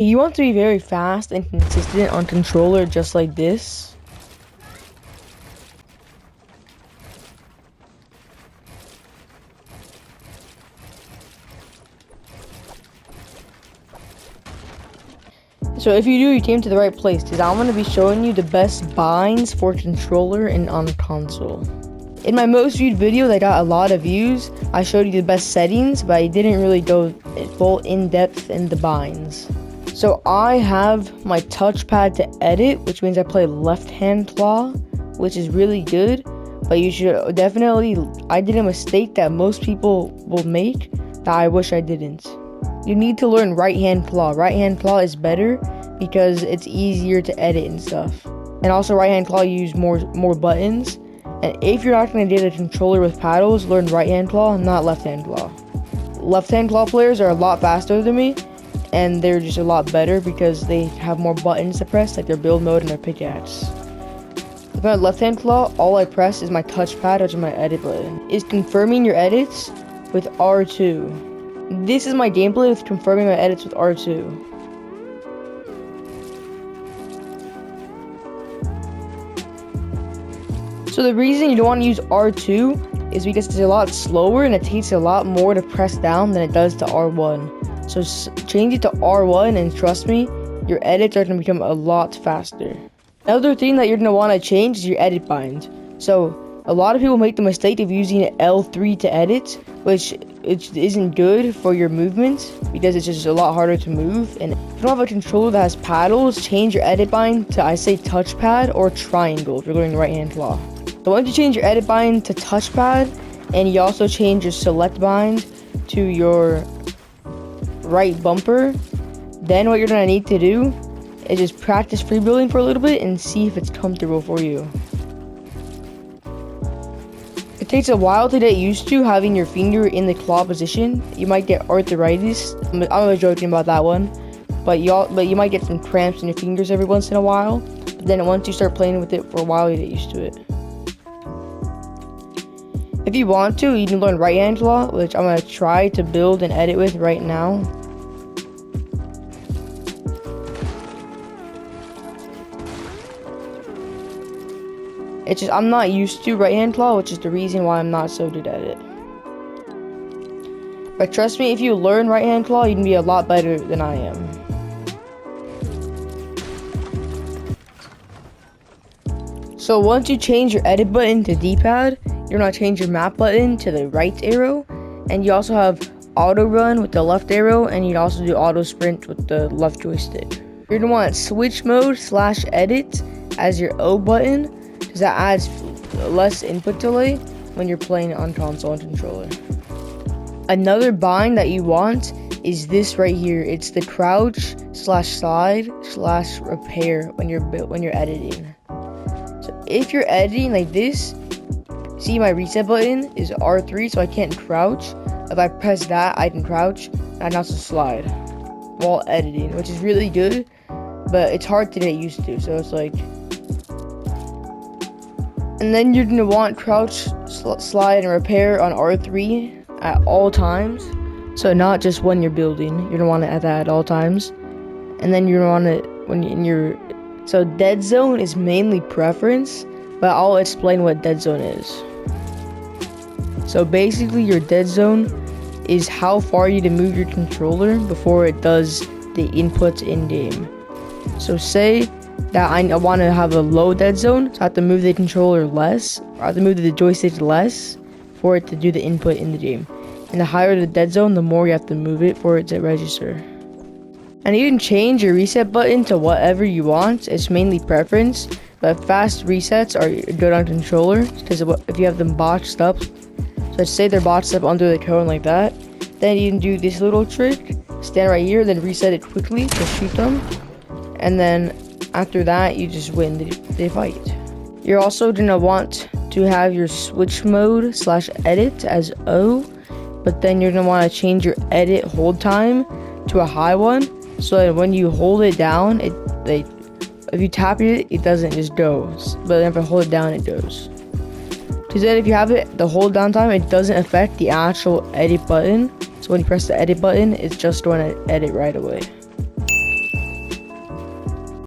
You want to be very fast and consistent on controller just like this. So if you do, you came to the right place, because I'm going to be showing you the best binds for controller and on console. In my most viewed video that got a lot of views, I showed you the best settings, but I didn't really go full in-depth in the binds. So I have my touchpad to edit, which means I play left-hand claw, which is really good, but you should definitely, I did a mistake that most people will make that I wish I didn't. You need to learn right-hand claw. Right-hand claw is better because it's easier to edit and stuff. And also right-hand claw, you use more buttons. And if you're not going to get a controller with paddles, learn right-hand claw, not left-hand claw. Left-hand claw players are a lot faster than me, and they're just a lot better because they have more buttons to press, like their build mode and their pickaxe. With my left-hand claw, all I press is my touchpad, which is my edit button. Is confirming your edits with R2. This is my gameplay with confirming my edits with R2. So the reason you don't want to use R2 is because it's a lot slower and it takes a lot more to press down than it does to R1. So change it to R1 and trust me, your edits are going to become a lot faster. Another thing that you're going to want to change is your edit bind. So a lot of people make the mistake of using L3 to edit, which isn't good for your movement because it's just a lot harder to move. And if you don't have a controller that has paddles, change your edit bind to, I say, touchpad or triangle if you're learning right-hand claw. So once you change your edit bind to touchpad, and you also change your select bind to your right bumper, then what you're gonna need to do is just practice free building for a little bit and see if it's comfortable for you. It takes a while to get used to having your finger in the claw position. You might get arthritis. I'm joking about that one, but you might get some cramps in your fingers every once in a while. But then once you start playing with it for a while, you get used to it. If you want to, you can learn right-hand claw, which I'm gonna try to build and edit with right now. It's just I'm not used to right-hand claw, which is the reason why I'm not so good at it. But trust me, if you learn right-hand claw, you can be a lot better than I am. So once you change your edit button to D-pad, you're gonna change your map button to the right arrow, and you also have auto run with the left arrow, and you also do auto sprint with the left joystick. You're gonna want switch mode / edit as your O button, because that adds less input delay when you're playing on console and controller. Another bind that you want is this right here. It's the crouch / slide / repair when you're editing. So if you're editing like this, see my reset button is R3, so I can't crouch. If I press that, I can crouch, and I can also slide while editing, which is really good, but it's hard to get used to, so it's like. And then you're gonna want crouch, slide, and repair on R3 at all times. So not just when you're building, you're gonna want to add that at all times. And then you're gonna want it when you're in your. So dead zone is mainly preference, but I'll explain what dead zone is. So basically your dead zone is how far you can move your controller before it does the inputs in game. So say that I want to have a low dead zone, so I have to move the controller less, or I have to move the joystick less for it to do the input in the game. And the higher the dead zone, the more you have to move it for it to register. And you can change your reset button to whatever you want. It's mainly preference, but fast resets are good on controller, because if you have them botched up, so let's say they're botched up under the cone like that, then you can do this little trick, stand right here, then reset it quickly to shoot them, and then after that you just win the fight. You're also gonna want to have your switch mode / edit as O, but then you're gonna want to change your edit hold time to a high one, so that when you hold it down, if you tap it, it doesn't just go, but if I hold it down, it goes. Because then if you have it the hold down time, it doesn't affect the actual edit button. So when you press the edit button, it's just going to edit right away.